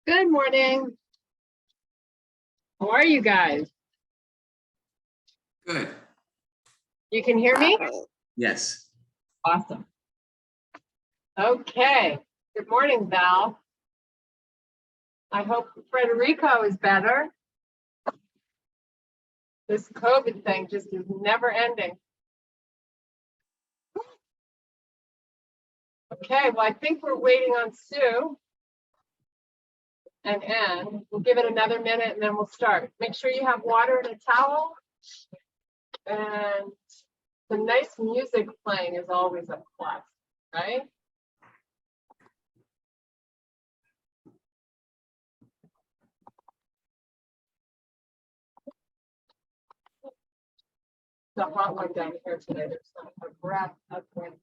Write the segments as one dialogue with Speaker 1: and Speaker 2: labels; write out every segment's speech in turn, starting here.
Speaker 1: Good morning. How are you guys?
Speaker 2: Good.
Speaker 1: You can hear me?
Speaker 2: Yes.
Speaker 1: Awesome. Okay. Good morning, Val. I hope Frederico is better. This COVID thing just is never ending. Okay, well, I think we're waiting on Sue and Ann. We'll give it another minute and then we'll start. Make sure you have water and a towel. And the nice music playing is always a plus, right? The hot one down here today, there's not a breath of wind.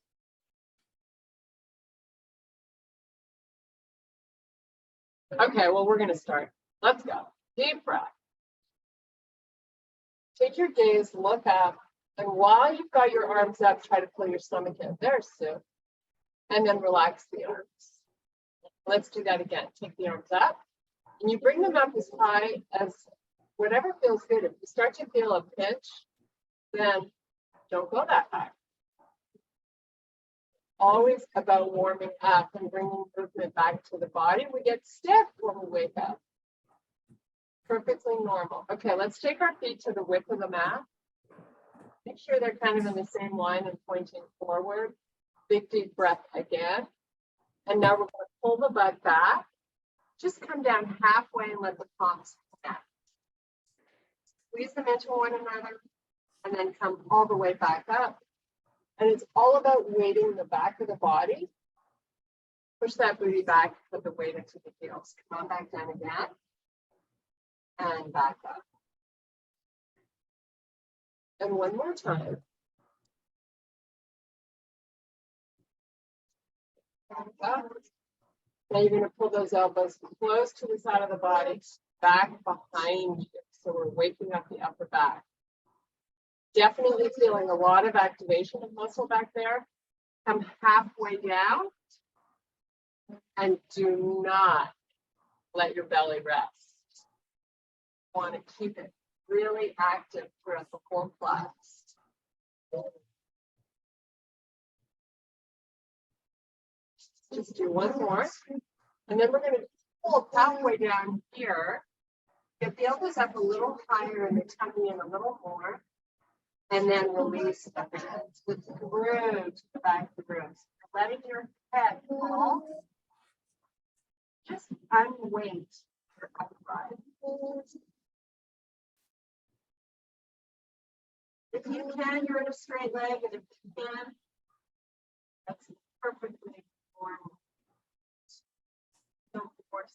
Speaker 1: Okay, well, we're going to start. Let's go. Deep breath. Take your gaze, look up, and while you've got your arms up, try to pull your stomach in. There's Sue. And then relax the arms. Let's do that again. Take the arms up, and you bring them up as high as whatever feels good. If you start to feel a pinch, then don't go that high. Always about warming up and bringing movement back to the body. We get stiff when we wake up. Perfectly normal. Okay, let's take our feet to the width of the mat. Make sure they're kind of in the same line and pointing forward. Big deep breath again. And now we're going to pull the butt back. Just come down halfway and let the palms connect. Squeeze them into one another and then come all the way back up. And it's all about weighting the back of the body. Push that booty back, put the weight into the heels. Come on back down again. And back up. And one more time. Back up. Now you're going to pull those elbows close to the side of the body, back behind you. So we're waking up the upper back. Definitely feeling a lot of activation of muscle back there. Come halfway down and do not let your belly rest. Want to keep it really active throughout the whole class. Just do one more. And then we're going to pull halfway down here. Get the elbows up a little higher and the tummy in a little more. And then release the hands with through to the back of the room. So letting your head fall. Just unweight your upright. If you can, you're in a straight leg, and if you can, that's perfectly normal. Don't force it.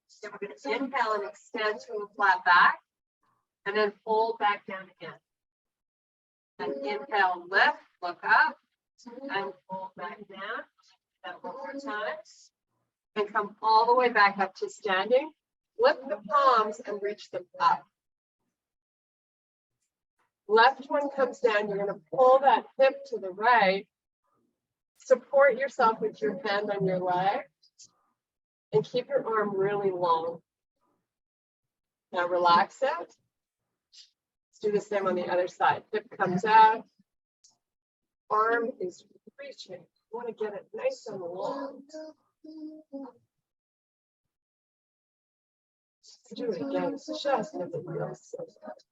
Speaker 1: So we're going to inhale and extend to a flat back, and then fold back down again. And inhale, lift, look up, and fold back down. That one more time. And come all the way back up to standing. Lift the palms and reach them up. Left one comes down, you're going to pull that hip to the right. Support yourself with your hand on your leg. And keep your arm really long. Now relax it. Let's do the same on the other side. Hip comes out. Arm is reaching. You want to get it nice and long. Let's do it again. It's just because it feels so good.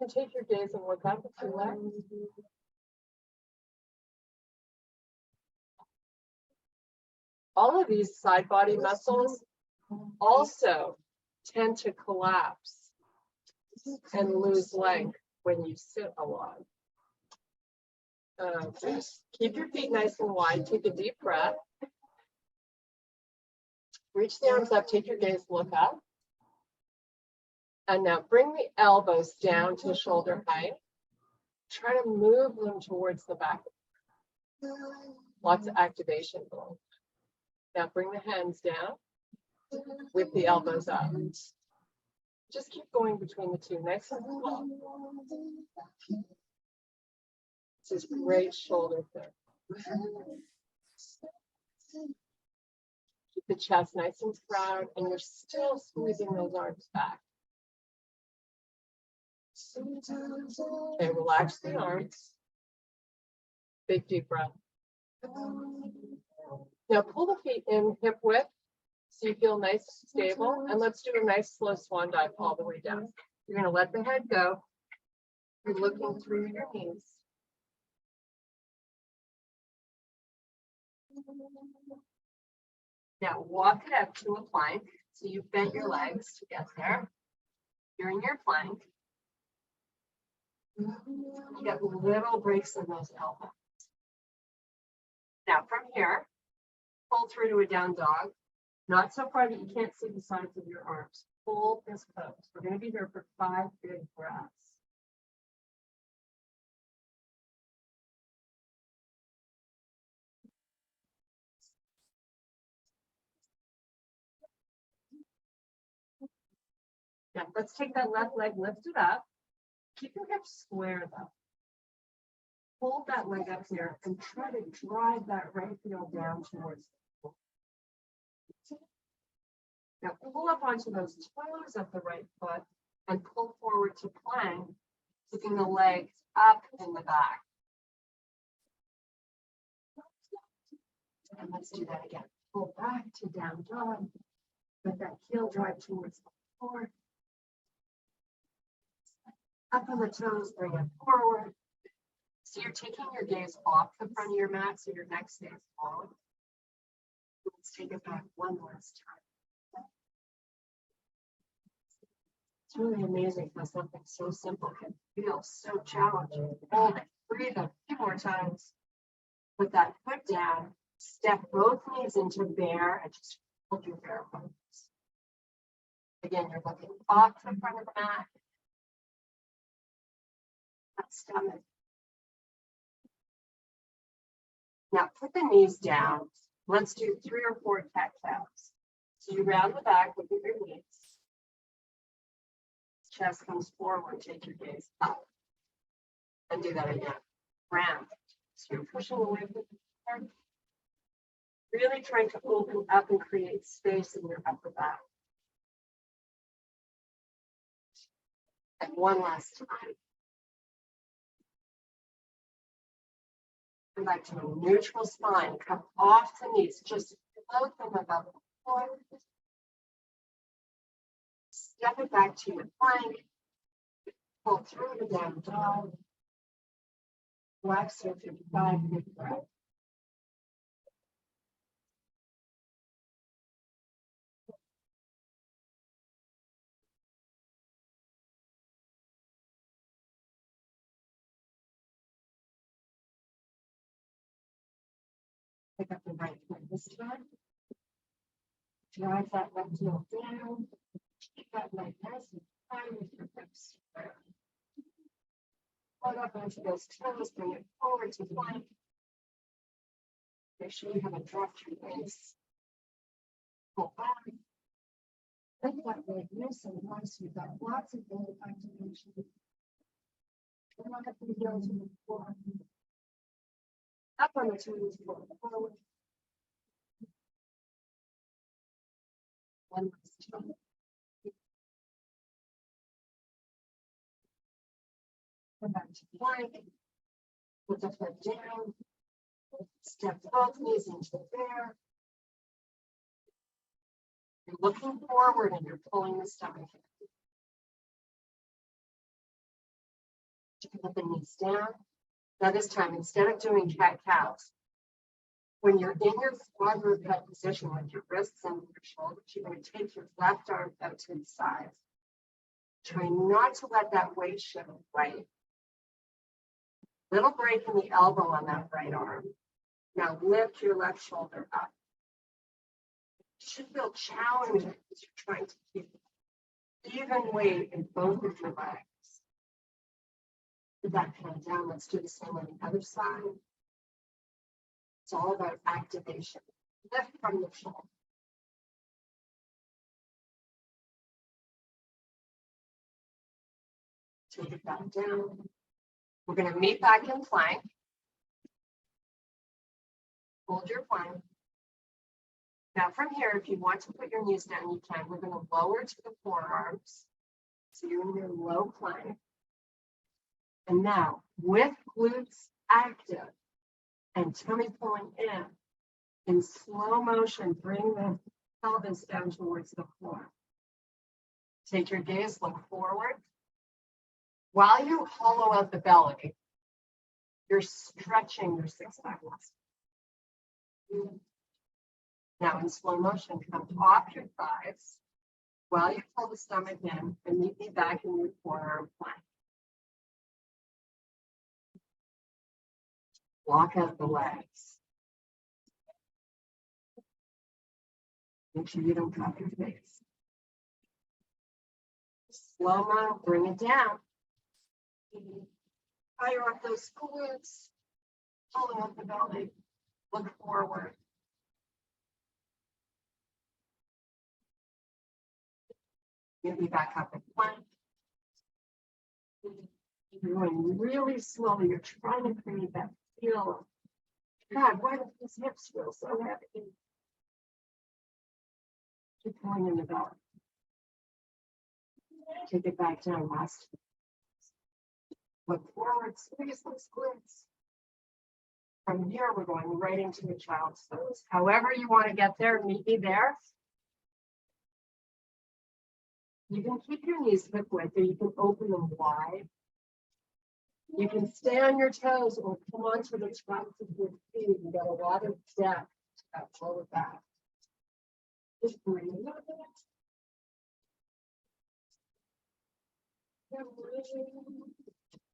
Speaker 1: And take your gaze and look up if you like. All of these side body muscles also tend to collapse and lose length when you sit a lot. Keep your feet nice and wide. Take a deep breath. Reach the arms up. Take your gaze, look up. And now bring the elbows down to shoulder height. Try to move them towards the back. Lots of activation going. Now bring the hands down with the elbows up. Just keep going between the two. Nice and slow. This is great shoulder fit. Keep the chest nice and proud, and you're still squeezing those arms back. Okay, relax the arms. Big deep breath. Now pull the feet in hip width so you feel nice and stable. And let's do a nice slow swan dive all the way down. You're going to let the head go. You're looking through your knees. Now walk it up to a plank. So you bend your legs to get there. You're in your plank. You get little breaks in those elbows. Now from here, pull through to a down dog. Not so far that you can't see the sides of your arms. Hold this pose. We're going to be here for 5 big breaths. Now let's take that left leg, lift it up. Keep your hips square though. Hold that leg up here and try to drive that right heel down towards the floor. Now pull up onto those toes of the right foot and pull forward to plank, keeping the legs up in the back. And let's do that again. Pull back to down dog. Let that heel drive towards the floor. Up on the toes, bring it forward. So you're taking your gaze off the front of your mat so your neck stays long. Let's take it back one last time. It's really amazing how something so simple can feel so challenging. Hold it, breathe a few more times. Put that foot down, step both knees into bear and just hold your bear pose. Again, you're looking off the front of the mat. That stomach. Now put the knees down. Let's do 3 or 4 cat-cows. So you round the back, look at your knees. Chest comes forward, take your gaze up. And do that again. Round. So you're pushing away from the head. Really trying to open up and create space in your upper back. And one last time. Come back to a neutral spine. Come off the knees. Just float them above the floor. Step it back to your plank. Pull through the down dog. Relax your 5 big breaths. Pick up the right foot this time. Drive that left heel down. Keep that leg nice and tight with your hips square. Hold up onto those toes, bring it forward to plank. Make sure you haven't dropped your waist. Pull back. Let that leg nice and nice. You've got lots of leg activation. Come on up the heel to the floor. Up on the toes, pull forward. One last time. Come back to plank. Put the foot down. Step both knees into the bear. You're looking forward and you're pulling the stomach in. Put the knees down. Now this time, instead of doing cat-cows, when you're in your quadruped position with your wrists and your shoulders, you're going to take your left arm out to the side. Try not to let that weight shift right. Little break in the elbow on that right arm. Now lift your left shoulder up. You should feel challenging as you're trying to keep even weight in both of your legs. Put that hand down. Let's do the same on the other side. It's all about activation. Lift from the shoulder. Take it back down. We're going to meet back in plank. Hold your plank. Now from here, if you want to put your knees down, you can. We're going to lower to the forearms. So you're in your low plank. And now with glutes active and tummy pulling in slow motion, bring the pelvis down towards the floor. Take your gaze, look forward. While you hollow out the belly, you're stretching your six-pack muscle. Now in slow motion, come off your thighs while you pull the stomach in and meet me back in your forearm plank. Walk out the legs. Make sure you don't drop your face. Slow-mo, bring it down. Fire up those glutes. Hollow up the belly. Look forward. Get me back up in plank. You're going really slowly. You're trying to create that feel. God, why do these hips feel so heavy? Keep pulling in the belly. Take it back down, last. Look forward, squeeze those glutes. From here, we're going right into a child's pose. However you want to get there, meet me there. You can keep your knees hip width, or you can open them wide. You can stay on your toes or come onto the tops of your feet. You got a lot of depth to that lower back. Just breathe.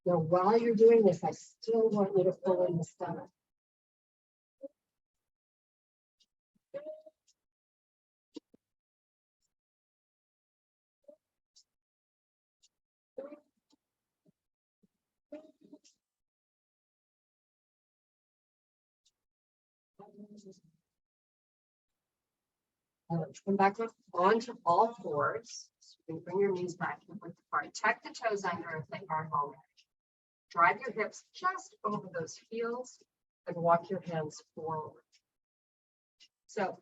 Speaker 1: Now, while you're doing this, I still want you to fill in the stomach. Let's come back up onto all fours. So you can bring your knees back and width apart. Tuck the toes under if they are home. Drive your hips just over those heels and walk your hands forward. So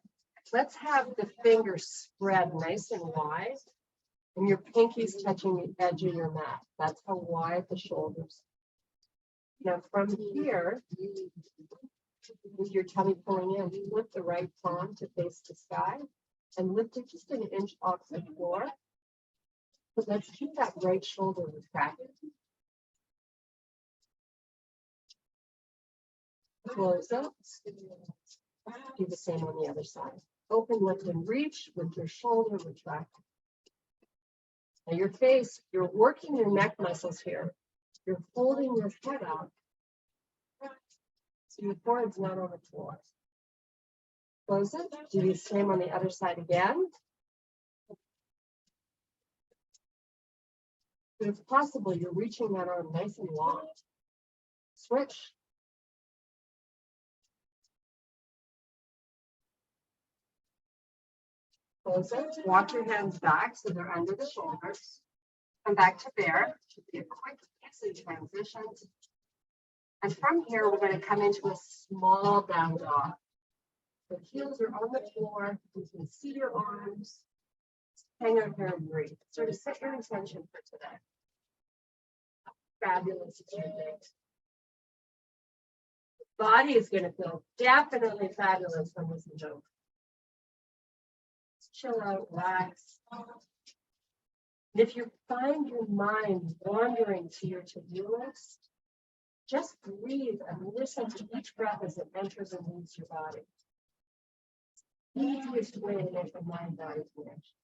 Speaker 1: let's have the fingers spread nice and wide and your pinkies touching the edge of your mat. That's how wide the shoulders. Now from here, with your tummy pulling in, lift the right palm to face the sky and lift it just an inch off the floor. So let's keep that right shoulder retracted. Close up. Do the same on the other side. Open, lift, and reach with your shoulder retracted. Now your face, you're working your neck muscles here. You're holding your head up. So your forehead's not on the floor. Close it. Do the same on the other side again. But if possible, you're reaching that arm nice and long. Switch. Close it. Walk your hands back so they're under the shoulders. Come back to bear. Should be a quick, easy transition. And from here, we're going to come into a small down dog. The heels are on the floor. You can see your arms. Hang out here and breathe. Sort of set your intention for today. Fabulous achievement. The body is going to feel definitely fabulous when this is over. Chill out, relax. And if you find your mind wandering to your to-do list, just breathe and listen to each breath as it enters and leaves your body. Easiest way to make the mind-body connection.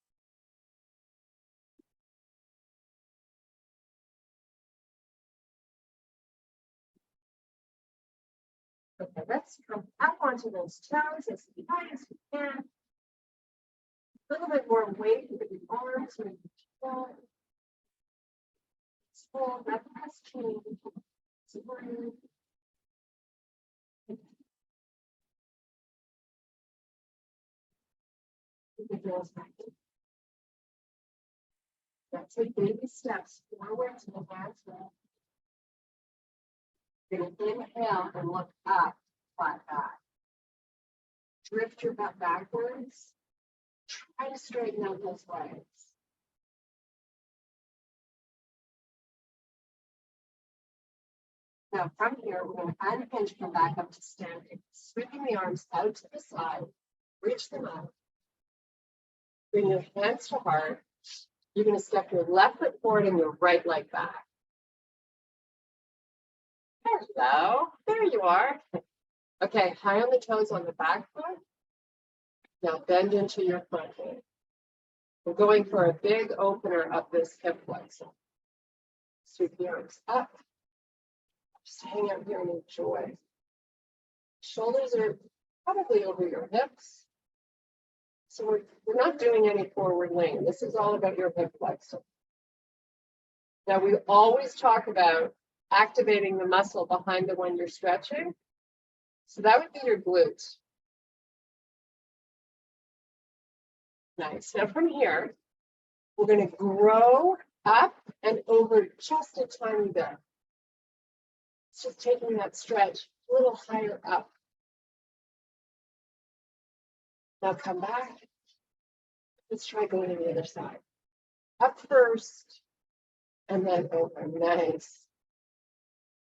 Speaker 1: Okay, let's come up onto those toes as high as we can. A little bit more weight with the arms or the toe. Pull that press change. Let's take baby steps forward to the hands. You're going to inhale and look up, flat back. drift your butt backwards. Try to straighten out those legs. Now from here, we're going to unhinge, come back up to standing, sweeping the arms out to the side, reach them up. Bring your hands to heart. You're going to step your left foot forward and your right leg back. Hello, there you are. Okay, high on the toes on the back foot. Now bend into your front knee. We're going for a big opener of this hip flexor. Sweep the arms up. Just hang out here and enjoy. Shoulders are probably over your hips. So we're not doing any forward lean. This is all about your hip flexor. Now we always talk about activating the muscle behind the one you're stretching. So that would be your glutes. Nice. Now from here, we're going to grow up and over just a tiny bit. It's just taking that stretch a little higher up. Now come back. Let's try going to the other side. Up first, and then over. Nice.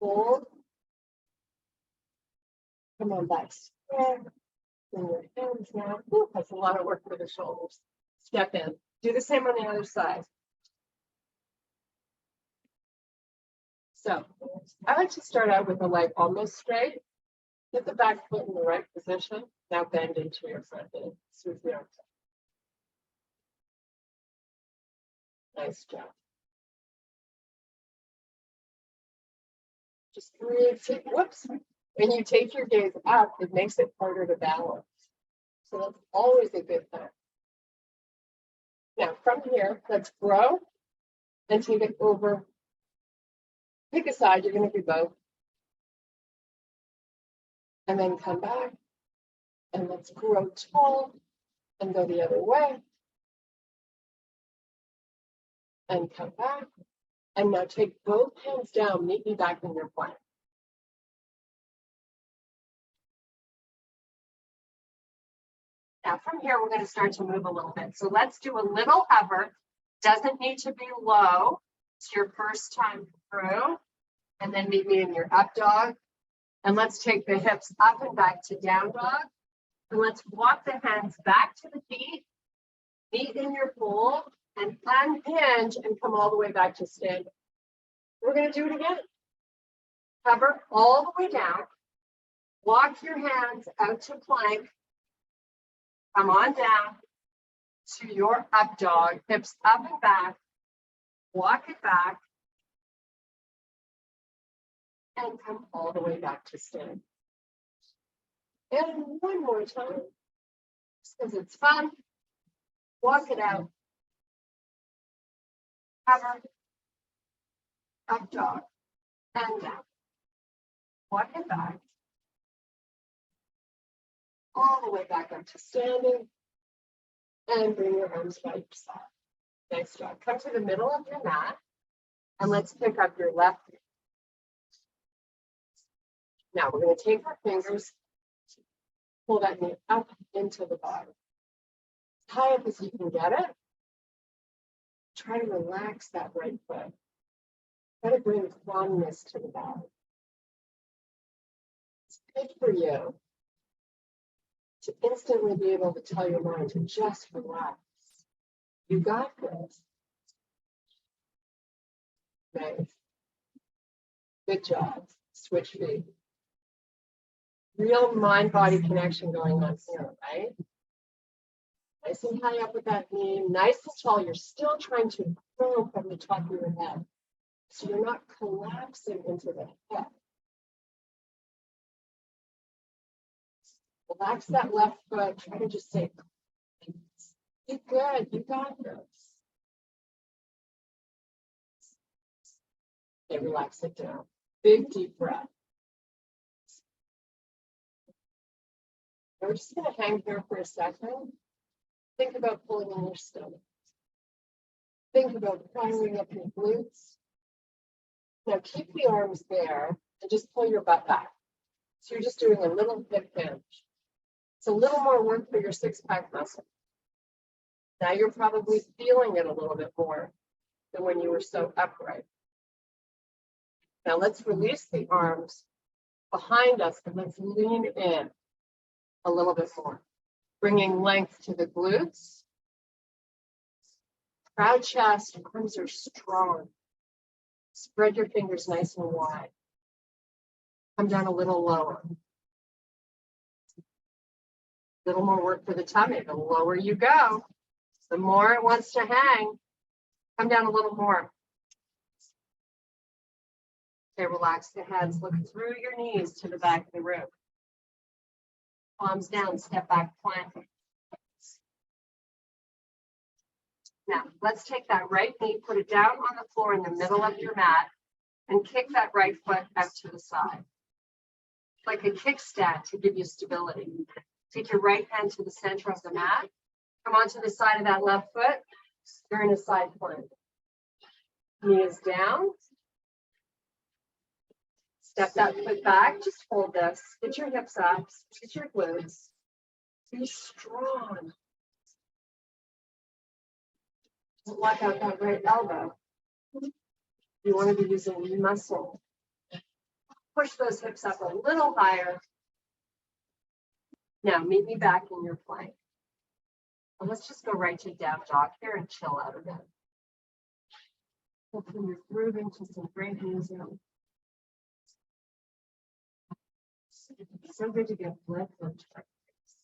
Speaker 1: Hold. Come on back. Spread. Bring your hands now. Ooh, that's a lot of work for the shoulders. Step in. Do the same on the other side. So I like to start out with the leg almost straight. Get the back foot in the right position. Now bend into your front knee. Sweep the arms up. Nice job. Just breathe. Whoops. When you take your gaze up, it makes it harder to balance. So that's always a good thing. Now from here, let's grow and take it over. Pick a side, you're going to do both. And then come back. And let's grow tall and go the other way. And come back. And now take both hands down, meet me back in your plank. Now from here, we're going to start to move a little bit. So let's do a little hover. Doesn't need to be low. It's your first time through. And then meet me in your up dog. And let's take the hips up and back to down dog. And let's walk the hands back to the feet. Meet in your fold and unhinge and come all the way back to standing. We're going to do it again. Hover all the way down. Walk your hands out to plank. Come on down to your up dog, hips up and back, walk it back, and come all the way back to stand. And one more time, just because it's fun, walk it out, hover, up dog, and down, walk it back, all the way back up to standing, and bring your arms by your side. Nice job. Come to the middle of your mat, and let's pick up your left knee. Now we're going to take our fingers, pull that knee up into the body. As high up as you can get it. Try to relax that right foot. Try to bring calmness to the body. It's good for you to instantly be able to tell your mind to just relax. You got this. Nice. Good job. Switch feet. Real mind-body connection going on here, right? Nice and high up with that knee, nice and tall. You're still trying to grow from the top of your head. So you're not collapsing into the hip. Relax that left foot. Try to just say, you're good. You got this. Okay, relax it down. Big deep breath. We're just going to hang here for a second. Think about pulling in your stomach. Think about firing up your glutes. Now keep the arms there and just pull your butt back. So you're just doing a little hip hinge. It's a little more work for your six-pack muscle. Now you're probably feeling it a little bit more than when you were so upright. Now let's release the arms behind us and let's lean in a little bit more, bringing length to the glutes. Proud chest, arms are strong. Spread your fingers nice and wide. Come down a little lower. A little more work for the tummy. The lower you go, the more it wants to hang. Come down a little more. Okay, relax the heads. Look through your knees to the back of the room. Palms down, step back, plank. Now, let's take that right knee, put it down on the floor in the middle of your mat, and kick that right foot up to the side. Like a kickstand to give you stability. Take your right hand to the center of the mat. Come onto the side of that left foot. You're in a side plank. Knee is down. Step that foot back. Just hold this. Get your hips up. Get your glutes. Be strong. Don't lock out that right elbow. You want to be using muscle. Push those hips up a little higher. Now, meet me back in your plank. And let's just go right to down dog here and chill out a bit. Hopefully you're grooving to some great music. It's so good to get blood flow to our face.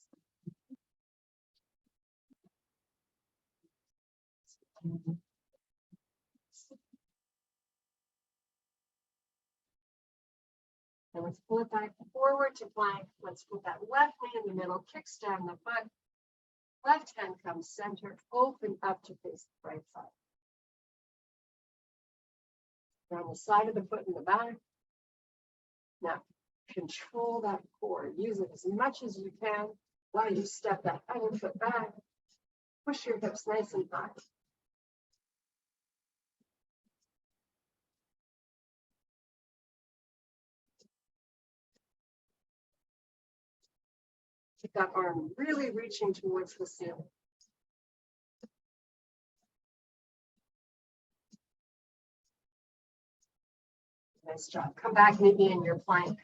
Speaker 1: And let's pull it back forward to plank. Let's put that left knee in the middle, kicks down the foot. Left hand comes center, open up to face the right side. Down the side of the foot in the back. Now, control that core. Use it as much as you can while you step that other foot back. Push your hips nice and high. Keep that arm really reaching towards the ceiling. Nice job. Come back, maybe in your plank.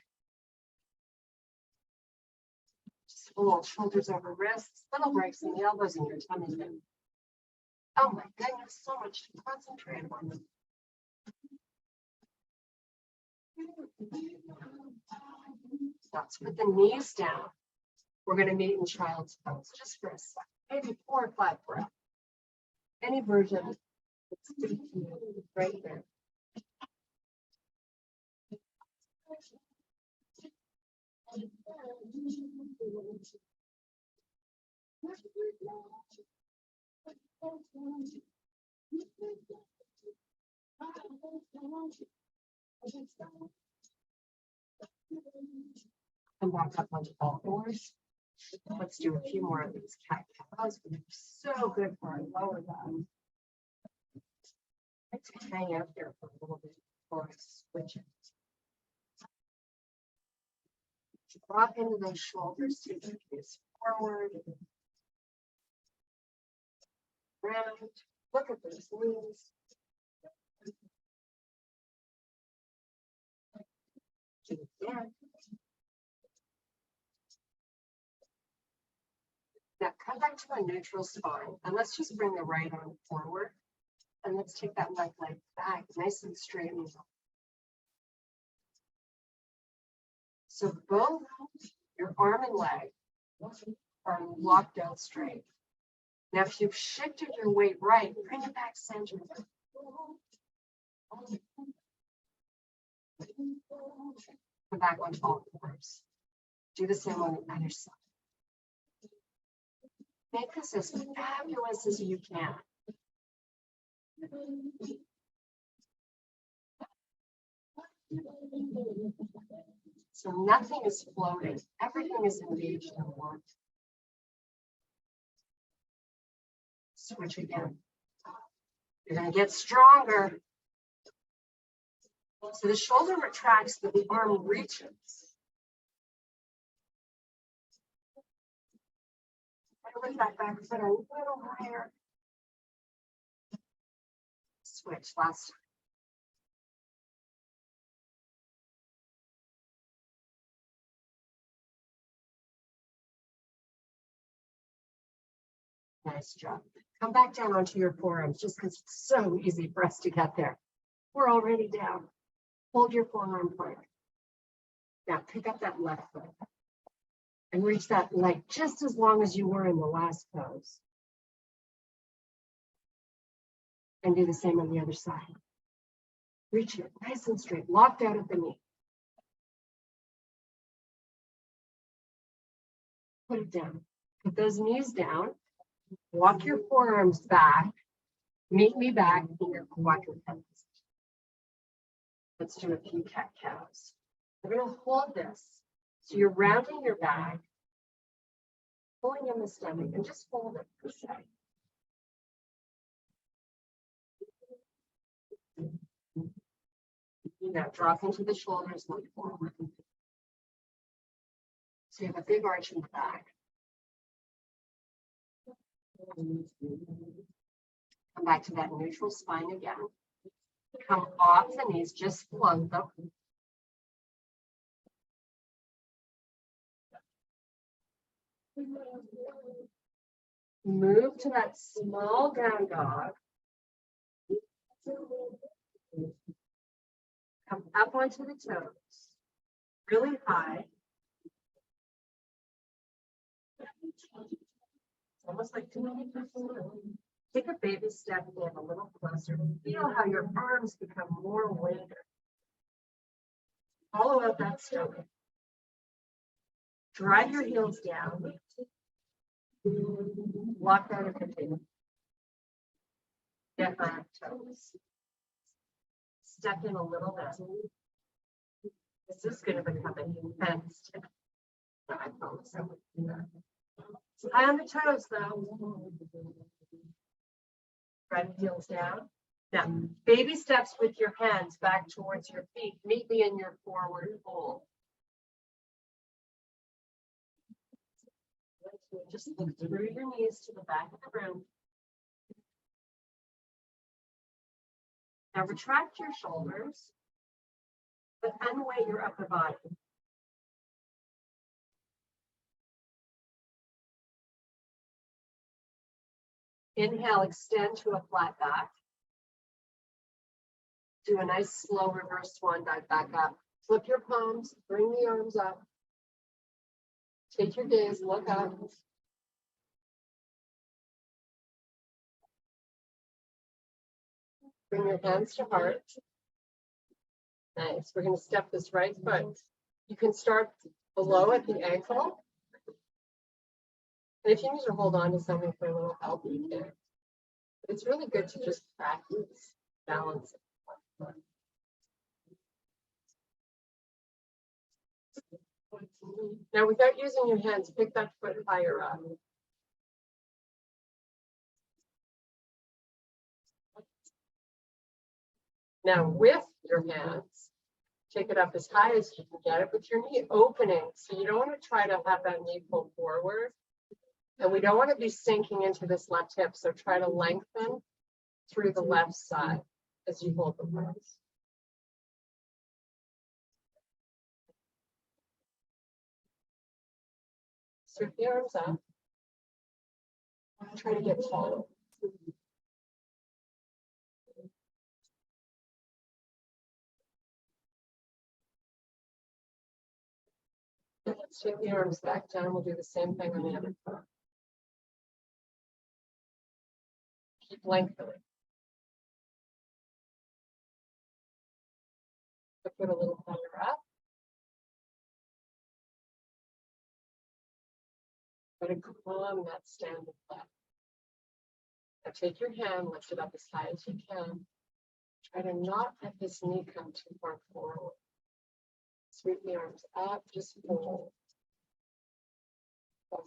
Speaker 1: Just roll shoulders over wrists, little breaks in the elbows and your tummy. Oh my goodness, so much to concentrate on. Let's put the knees down. We're going to meet in child's pose just for a second, maybe 4 or 5 breaths. Any version that's good for you right there. Come back up onto all fours. Let's do a few more of these cat-cows. They're so good for our lower back. Let's hang out there for a little bit before I switch it. Drop into those shoulders, take your gaze forward. Round. Look at those knees. Do it again. Now come back to a neutral spine and let's just bring the right arm forward and let's take that left leg back nice and straight and long. So both your arm and leg are locked out straight. Now if you've shifted your weight right, bring it back center. Come back onto all fours. Do the same on the other side. Make this as fabulous as you can. So nothing is floating. Everything is engaged in one. Switch again. You're going to get stronger. So the shoulder retracts, but the arm reaches. Push that back foot a little higher. Switch last time. Nice job. Come back down onto your forearms just because it's so easy for us to get there. We're already down. Hold your forearm plank. Now pick up that left foot and reach that leg just as long as you were in the last pose. And do the same on the other side. Reach it nice and straight, locked out at the knee. Put it down. Put those knees down. Walk your forearms back. Meet me back in your quadruped. Let's do a few cat-cows. We're going to hold this. So you're rounding your back, pulling in the stomach, and just hold it per se. Now drop into the shoulders, look forward. So you have a big arch in the back. Come back to that neutral spine again. Come off the knees, just float them. Move to that small down dog. Come up onto the toes, really high. It's almost like doing it. Take a baby step in a little closer. Feel how your arms become more weighted. Follow out that stomach. Drive your heels down. Lock out of the table. Get back toes. Step in a little bit. This is going to become an intense step. I promise I would do that. High on the toes, though. Drive the heels down. Now, baby steps with your hands back towards your feet. Meet me in your forward fold. Just look through your knees to the back of the room. Now retract your shoulders, but unweight your upper body. Inhale, extend to a flat back. Do a nice slow reverse swan dive back up. Flip your palms, bring the arms up. Take your gaze, look up. Bring your hands to heart. Nice. We're going to step this right foot. You can start below at the ankle. And if you need to hold on to something for a little help, you can. But it's really good to just practice balancing. Now, without using your hands, pick that foot higher up. Now, with your hands, take it up as high as you can get it, with your knee opening. So you don't want to try to have that knee pull forward. And we don't want to be sinking into this left hip. So try to lengthen through the left side as you hold the pose. Sweep the arms up. Try to get taller. Let's take the arms back down. We'll do the same thing on the other foot. Keep lengthening. Put a little higher up. Try to calm that standing leg. Now take your hand, lift it up as high as you can. Try to not let this knee come too far forward. Sweep the arms up, just hold. Focus.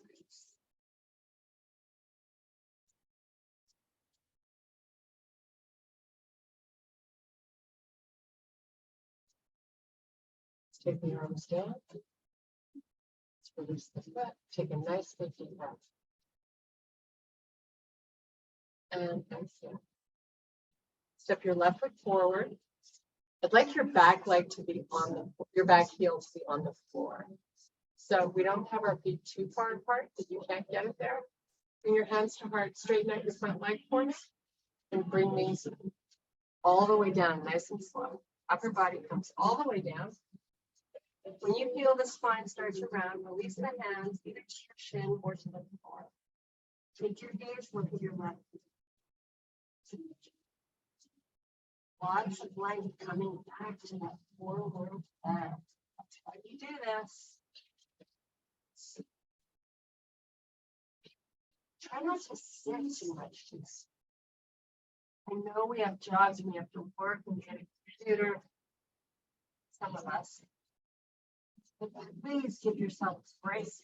Speaker 1: Let's take the arms down. Let's release the foot. Take a nice big deep breath. And step your left foot forward. I'd like your back leg to be on your back heel to be on the floor. So we don't have our feet too far apart, but you can't get it there. Bring your hands to heart, straighten out your front leg for me, and bring these all the way down, nice and slow. Upper body comes all the way down. When you feel the spine start to round, release the hands either to your shin or to the floor. Take your gaze, look at your left. Lots of length coming back to that forward bend. That's why you do this. Try not to sit too much. I know we have jobs and we have to work and get a computer. Some of us. But please give yourself grace.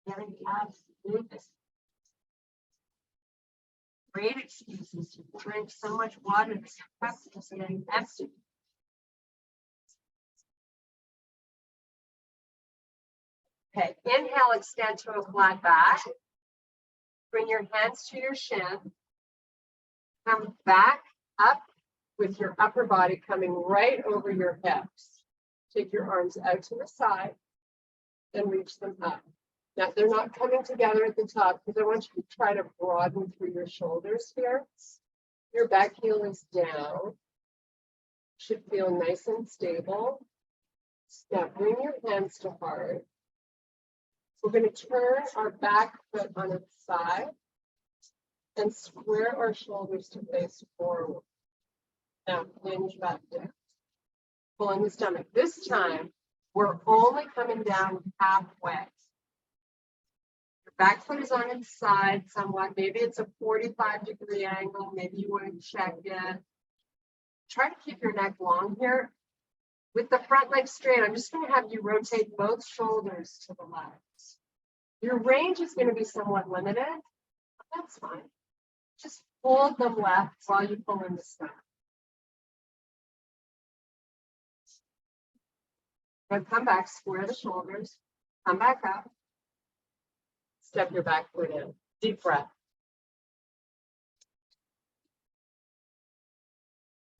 Speaker 1: Getting abs moving. Great excuses to drink so much water that your cup is just getting empty. Okay, inhale, extend to a flat back. Bring your hands to your shin. Come back up with your upper body coming right over your hips. Take your arms out to the side and reach them up. Now, they're not coming together at the top because I want you to try to broaden through your shoulders here. Your back heel is down. Should feel nice and stable. Now, bring your hands to heart. We're going to turn our back foot on its side and square our shoulders to face forward. Now, hinge back down. Pull in the stomach. This time, we're only coming down halfway. Your back foot is on its side somewhat. Maybe it's a 45-degree angle. Maybe you want to check it. Try to keep your neck long here. With the front leg straight, I'm just going to have you rotate both shoulders to the left. Your range is going to be somewhat limited, but that's fine. Just hold them left while you pull in the stomach. Now come back, square the shoulders, come back up, step your back foot in, deep breath.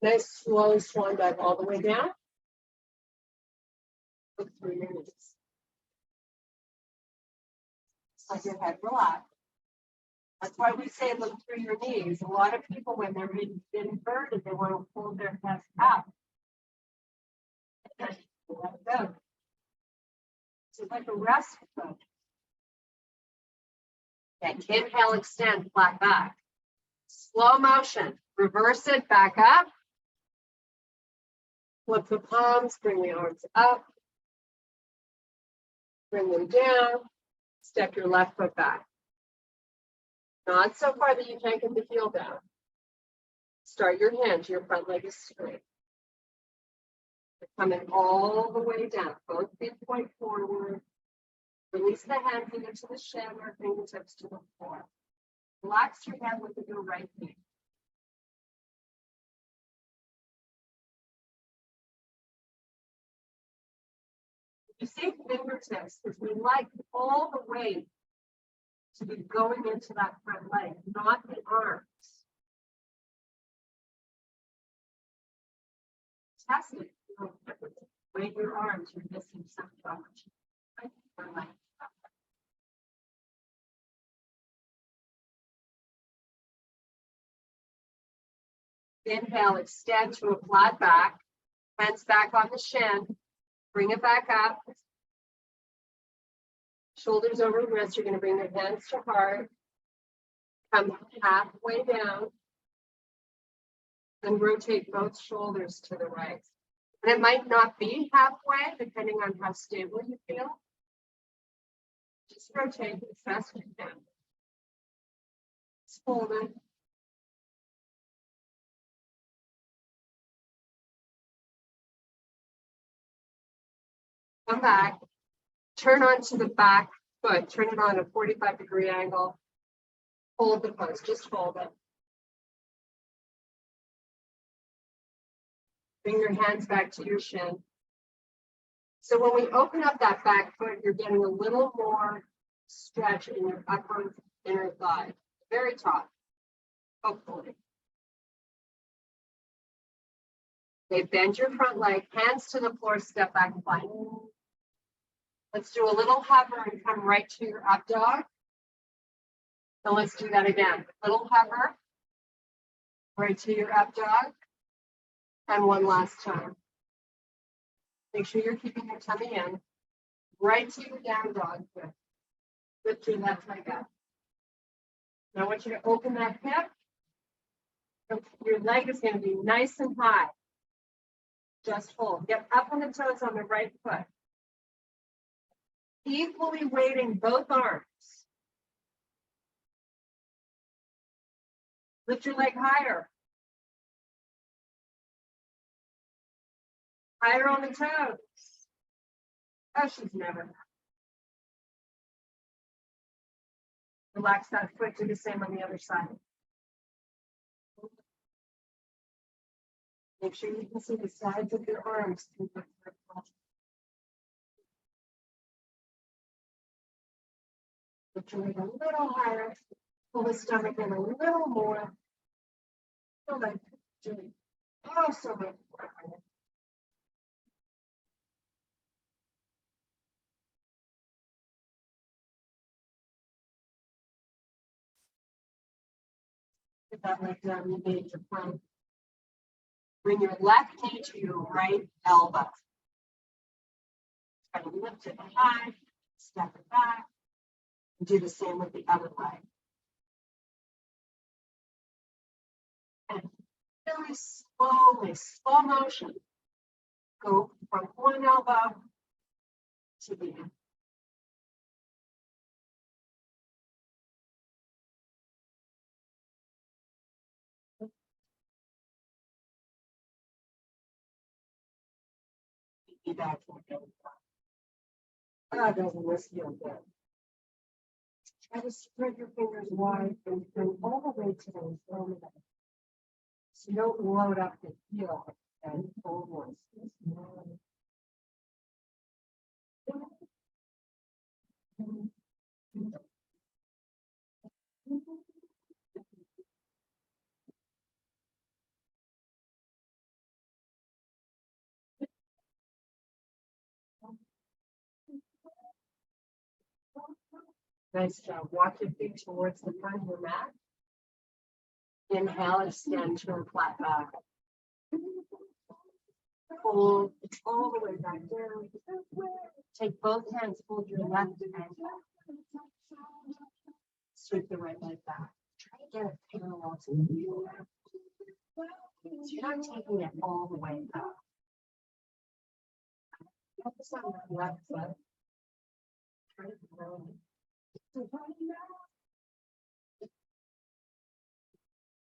Speaker 1: Nice slow swan dive all the way down. Look through your knees. Let your head relax. That's why we say look through your knees. A lot of people, when they're inverted, they want to hold their head up. Let it go. So like a rest foot. Okay, inhale, extend, flat back. Slow motion. Reverse it, back up. Flip the palms, bring the arms up. Bring them down. Step your left foot back. Not so far that you can't get the heel down. Start your hinge. Your front leg is straight. You're coming all the way down. Both feet point forward. Release the hands either to the shin or fingertips to the floor. Relax your head with your right knee. You say fingertips because we like all the weight to be going into that front leg, not the arms. Test it. Weight your arms, you're missing some coverage. Inhale, extend to a flat back. Hands back on the shin. Bring it back up. Shoulders over the wrist. You're going to bring your hands to heart. Come halfway down. And rotate both shoulders to the right. And it might not be halfway, depending on how stable you feel. Just rotate as fast as you can. Just hold it. Come back. Turn onto the back foot. Turn it on a 45-degree angle. Hold the pose. Just hold it. Bring your hands back to your shin. So when we open up that back foot, you're getting a little more stretch in your upper inner thigh, very top, hopefully. Okay, bend your front leg, hands to the floor, step back, plank. Let's do a little hover and come right to your up dog. And let's do that again. Little hover, right to your up dog. And one last time. Make sure you're keeping your tummy in. Right to your down dog. Lift your left leg up. Now I want you to open that hip. Your leg is going to be nice and high. Just hold. Get up on the toes on the right foot. Equally weighting both arms. Lift your leg higher. Higher on the toes. Oh, she's never. Relax that foot, do the same on the other side. Make sure you can see the sides of your arms. Lift your leg a little higher. Pull the stomach in a little more. Feel like doing oh so much more. Get that leg down, you made your plank. Bring your left knee to your right elbow. Try to lift it high, step it back, and do the same with the other leg. And very slowly, slow motion, go from one elbow to the other. Back. That doesn't feel good. Try to spread your fingers wide and bring all the way to the thumb. So you don't load up the heel and hold ones. Nice job. Walk your feet towards the front of your mat. Inhale, extend, turn flat back. Pull all the way back down. Take both hands, hold your left ankle. Sweep the right leg back. Try to get it parallel to the heel. So you're not taking it all the way up. Focus on the left foot. Try to grow.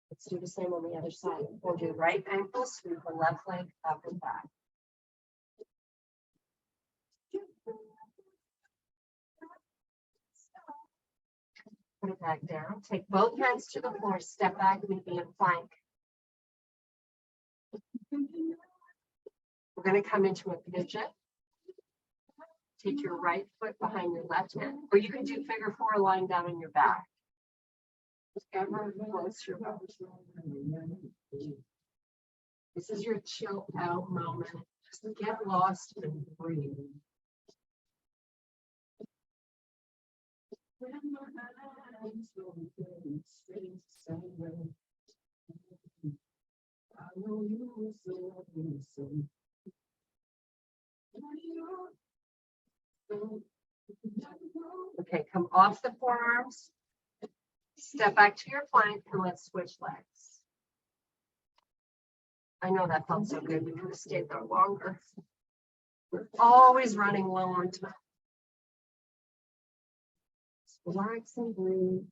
Speaker 1: Let's do the same on the other side. Hold your right ankle, sweep the left leg up and back. Put it back down. Take both hands to the floor, step back, maybe in plank. We're going to come into a pidgeot. Take your right foot behind your left hand, or you can do figure four lying down on your back. Whichever floats your boat. This is your chill out moment. Just get lost and breathe. Okay, come off the forearms. Step back to your plank and let's switch legs. I know that felt so good. We could have stayed there longer. We're always running low on time. Just relax and breathe.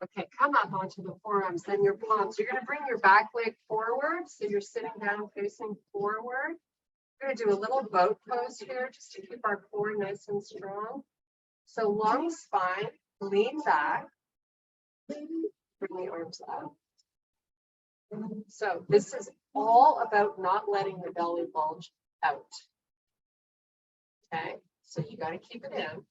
Speaker 1: Okay, come up onto the forearms, then your palms. You're going to bring your back leg forward. So you're sitting down facing forward. We're going to do a little boat pose here just to keep our core nice and strong. So long spine, lean back. Bring the arms up. So this is all about not letting the belly bulge out. Okay, so you got to keep it in.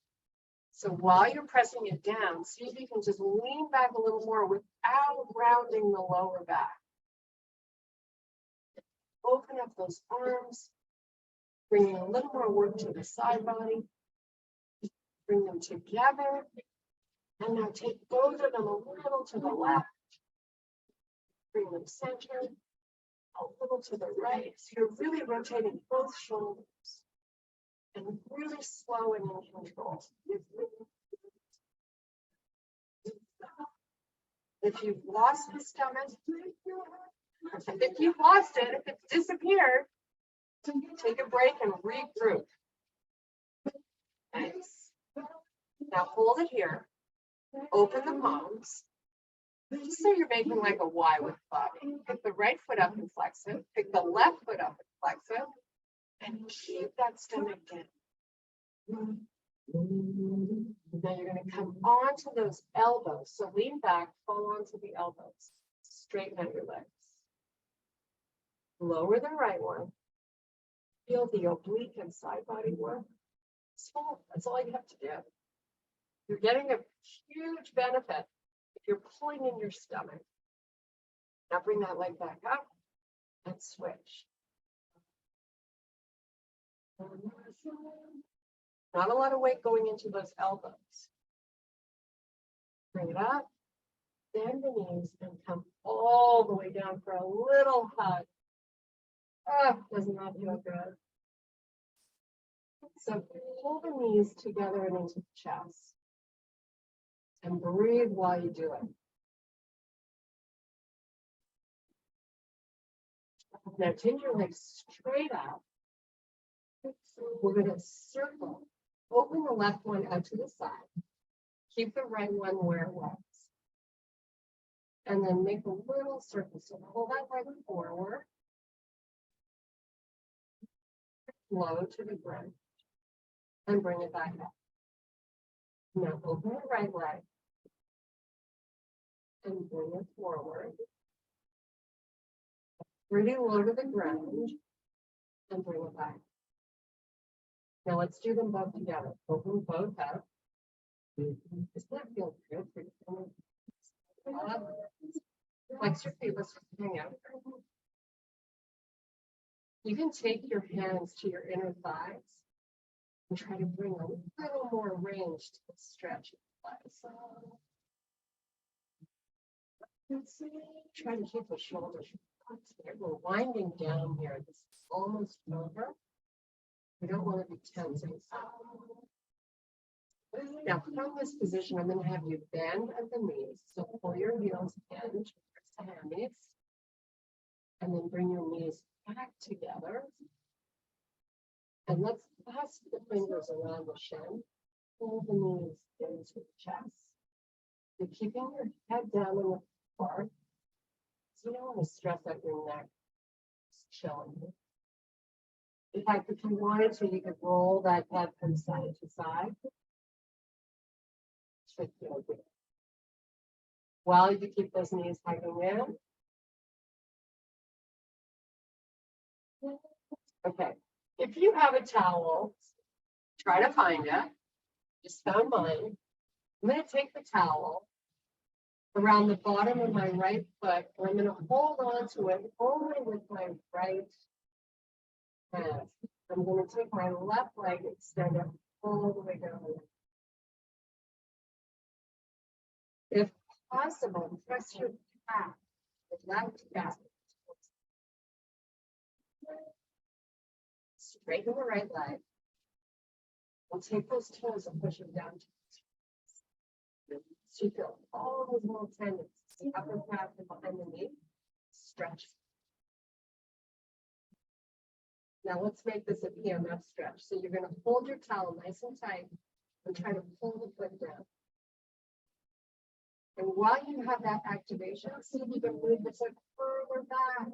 Speaker 1: So while you're pressing it down, see if you can just lean back a little more without rounding the lower back. Open up those arms, bringing a little more work to the side body. Bring them together. And now take both of them a little to the left. Bring them centered, a little to the right. So you're really rotating both shoulders. And really slow and in control. If you've lost the stomach, if you've lost it, if it's disappeared, take a break and regroup. Nice. Now hold it here. Open the palms. Just so you're making like a Y with the body. Pick the right foot up and flex it. Pick the left foot up and flex it. And keep that stomach in. Now you're going to come onto those elbows. So lean back, fall onto the elbows. Straighten out your legs. Lower the right one. Feel the oblique and side body work. Small. That's all you have to do. You're getting a huge benefit if you're pulling in your stomach. Now bring that leg back up and switch. Not a lot of weight going into those elbows. Bring it up, bend the knees, and come all the way down for a little hug. Oh, does not feel good. So pull the knees together and into the chest. And breathe while you do it. Now take your legs straight up. We're going to circle. Open the left one out to the side. Keep the right one where it was. And then make a little circle. So pull that leg forward. Low to the ground. And bring it back up. Now open the right leg. And bring it forward. Pretty low to the ground. And bring it back. Now let's do them both together. Open both up. Does that feel good for you? Flex your feet. Let's just hang out. You can take your hands to your inner thighs and try to bring a little more range to the stretch of the thighs. Try to keep the shoulders relaxed. We're winding down here. This is almost over. We don't want to be tensing. Now, from this position, I'm going to have you bend at the knees. So pull your heels in, press the hammies, and then bring your knees back together. And let's clasp the fingers around the shin. Pull the knees into the chest. You're keeping your head down in the floor. So you don't want to stress out your neck. Just chilling. In fact, if you wanted to, you could roll that head from side to side. Should feel good. While you keep those knees hugging in. Okay. If you have a towel, try to find it. Just found mine. I'm going to take the towel around the bottom of my right foot, and I'm going to hold on to it only with my right hand. I'm going to take my left leg, extend it all the way down. If possible, press your calf, the left calf. Straighten the right leg. And take those toes and push them down to the chest. So you feel all those little tendons, the upper calf and behind the knee. Stretch. Now let's make this a PMF stretch. So you're going to hold your towel nice and tight and try to pull the foot down. And while you have that activation, see if you can move this like further back.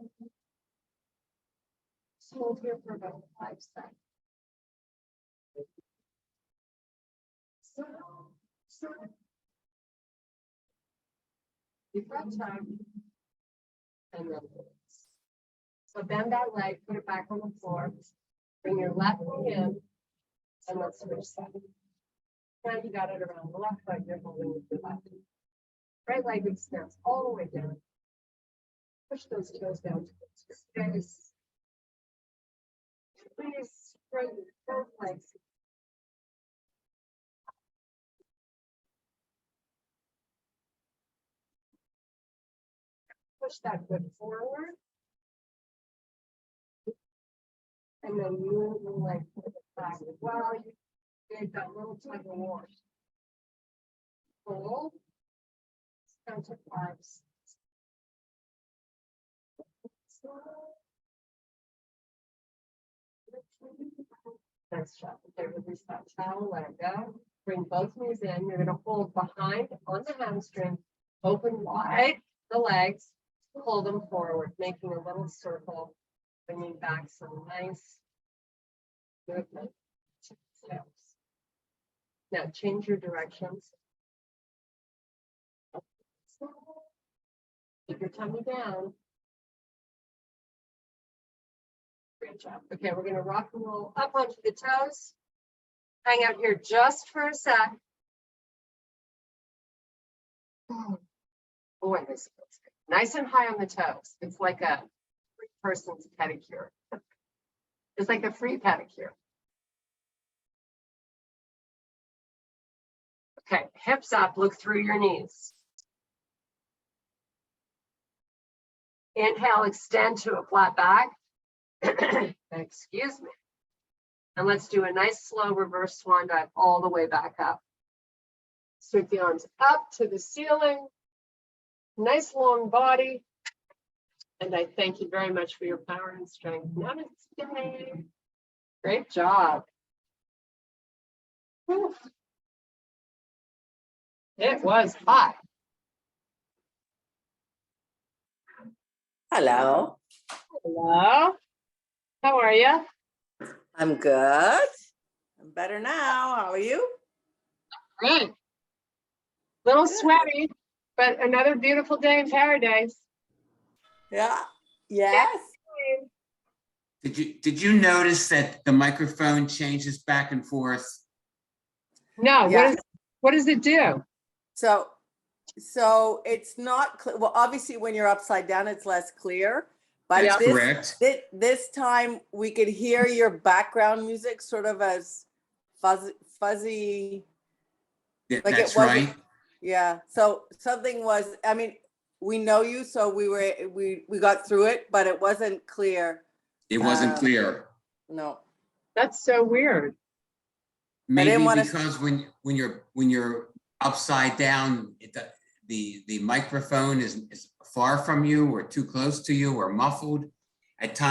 Speaker 1: Just hold here for about 5 seconds. So. Deep breath time. And then release. So bend that leg, put it back on the floor. Bring your left knee in, and let's switch sides. Now you got it around the left leg, you're holding with your left. Right leg extends all the way down. Push those toes down towards your face. Please straighten both legs. Push that foot forward. And then move the leg back. While you did that little tug of war. Hold. Count to 5. Nice job. Okay, release that towel, let it go. Bring both knees in. You're going to hold behind on the hamstring. Open wide the legs. Pull them forward, making a little circle. Bringing back some nice movement. Now change your directions. Keep your tummy down. Great job. Okay, we're going to rock and roll up onto the toes. Hang out here just for a sec. Boy, this feels good. Nice and high on the toes. It's like a free person's pedicure. It's like a free pedicure. Okay, hips up, look through your knees. Inhale, extend to a flat back. Excuse me. And let's do a nice slow reverse swan dive all the way back up. Sweep the arms up to the ceiling. Nice long body. And I thank you very much for your power and strength. Namaste. Great job. Whew. It was hot.
Speaker 2: Hello.
Speaker 1: Hello. How are you?
Speaker 2: I'm good. I'm better now. How are you?
Speaker 1: Good. Little sweaty, but another beautiful day in paradise.
Speaker 2: Yeah. Yes.
Speaker 3: Did you notice that the microphone changes back and forth?
Speaker 1: No,
Speaker 2: Yeah.
Speaker 1: what does it do?
Speaker 2: So it's not clear. Well, obviously when you're upside down, it's less clear. But
Speaker 3: That's correct.
Speaker 2: This time we could hear your background music sort of as fuzzy. Like
Speaker 3: That's
Speaker 2: it wasn't,
Speaker 3: right.
Speaker 2: yeah. So something was, I mean, we know you, so we got through it, but it wasn't clear.
Speaker 3: It wasn't clear.
Speaker 2: No.
Speaker 1: That's so weird.
Speaker 3: Maybe because when you're upside down, the microphone is far from you or too close to you or muffled. At times